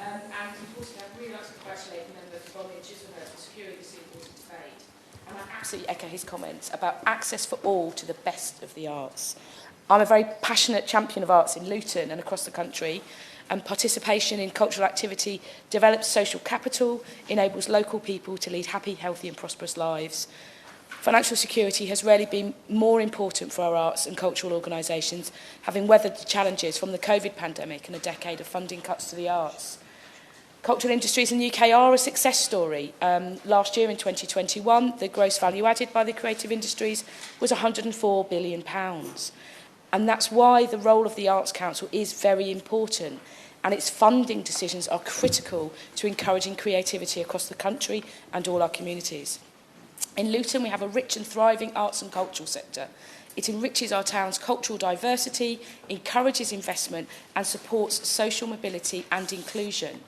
And importantly, I'd really like to congratulate the member from Chislehurst for securing this important debate. And I absolutely echo his comments about access for all to the best of the arts. I'm a very passionate champion of arts in Luton and across the country, and participation in cultural activity develops social capital, enables local people to lead happy, healthy and prosperous lives. Financial security has rarely been more important for our arts and cultural organisations, having weathered the challenges from the COVID pandemic and a decade of funding cuts to the arts. Cultural industries in the UK are a success story. Last year in 2021, the gross value added by the creative industries was £104 billion. And that's why the role of the Arts Council is very important, and its funding decisions are critical to encouraging creativity across the country and all our communities. In Luton, we have a rich and thriving arts and cultural sector. It enriches our town's cultural diversity, encourages investment and supports social mobility and inclusion.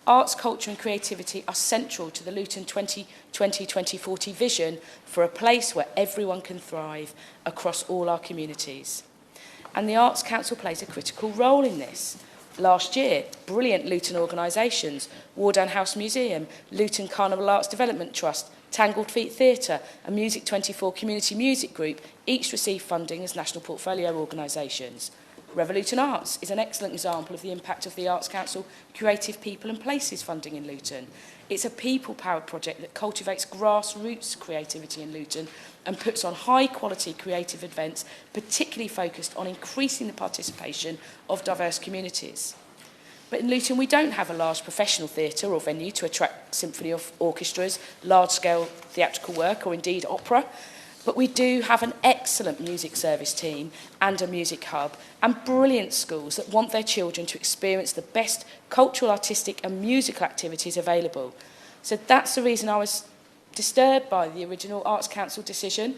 Arts, culture and creativity are central to the Luton 2020-2040 vision for a place where everyone can thrive across all our communities. And the Arts Council plays a critical role in this. Last year, brilliant Luton organisations, Wardown House Museum, Luton Carnival Arts Development Trust, Tangled Feet Theatre and Music 24 Community Music Group each received funding as national portfolio organisations. Revolution Arts is an excellent example of the impact of the Arts Council Creative People and Places funding in Luton. It's a people-powered project that cultivates grassroots creativity in Luton and puts on high-quality creative events, particularly focused on increasing the participation of diverse communities. But in Luton, we don't have a large professional theatre or venue to attract symphony orchestras, large-scale theatrical work, or indeed opera. But we do have an excellent music service team and a music hub, and brilliant schools that want their children to experience the best cultural, artistic and musical activities available. So that's the reason I was disturbed by the original Arts Council decision,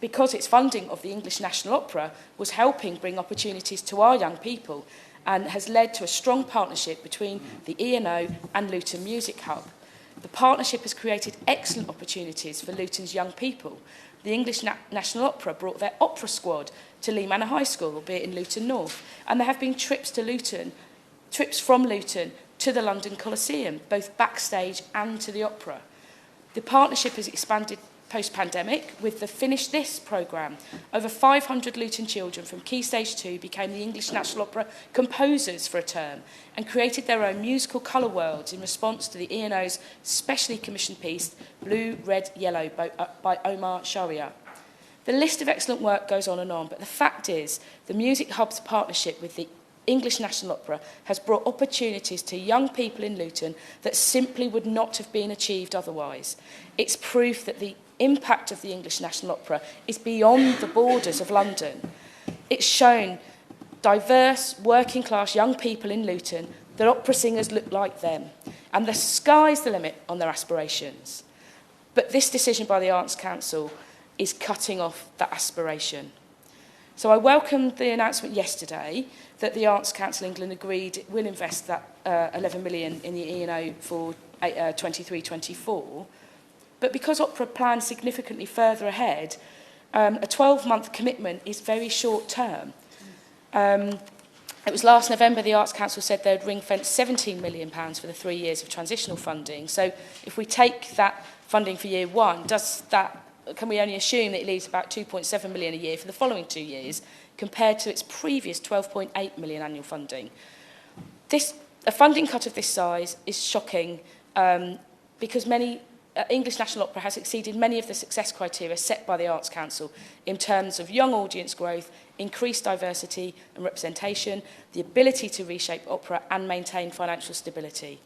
because its funding of the English National Opera was helping bring opportunities to our young people and has led to a strong partnership between the E&O and Luton Music Hub. The partnership has created excellent opportunities for Luton's young people. The English National Opera brought their opera squad to Lee Manor High School, albeit in Luton North, and there have been trips from Luton to the London Coliseum, both backstage and to the opera. The partnership has expanded post-pandemic with the Finish This programme. Over 500 Luton children from Key Stage 2 became the English National Opera composers for a term and created their own musical colour worlds in response to the E&O's specially commissioned piece, Blue, Red, Yellow, by Omar Sharia. The list of excellent work goes on, but the fact is the Music Hub's partnership with the English National Opera has brought opportunities to young people in Luton that simply would not have been achieved otherwise. It's proof that the impact of the English National Opera is beyond the borders of London. It's shown diverse, working-class young people in Luton that opera singers look like them, and the sky's the limit on their aspirations. But this decision by the Arts Council is cutting off that aspiration. So I welcomed the announcement yesterday that the Arts Council England agreed it will invest that 11 million in the E&O for 23-24. But because opera plans significantly further ahead, a 12-month commitment is very short term. It was last November the Arts Council said they would ring-fence £17 million for the 3 years of transitional funding. So if we take that funding for year one, can we only assume that it leaves about 2.7 million a year for the following 2 years, compared to its previous 12.8 million annual funding? A funding cut of this size is shocking because English National Opera has exceeded many of the success criteria set by the Arts Council in terms of young audience growth, increased diversity and representation, the ability to reshape opera and maintain financial stability.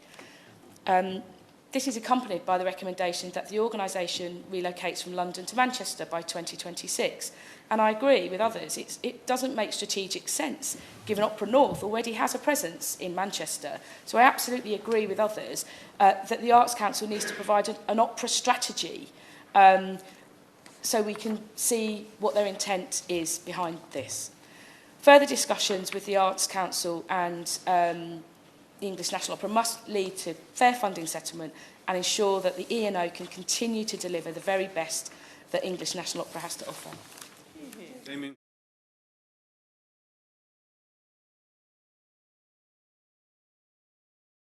This is accompanied by the recommendation that the organisation relocates from London to Manchester by 2026. And I agree with others, it doesn't make strategic sense, given Opera North already has a presence in Manchester. So I absolutely agree with others that the Arts Council needs to provide an opera strategy so we can see what their intent is behind this. Further discussions with the Arts Council and the English National Opera must lead to fair funding settlement and ensure that the E&O can continue to deliver the very best that English National Opera has to offer.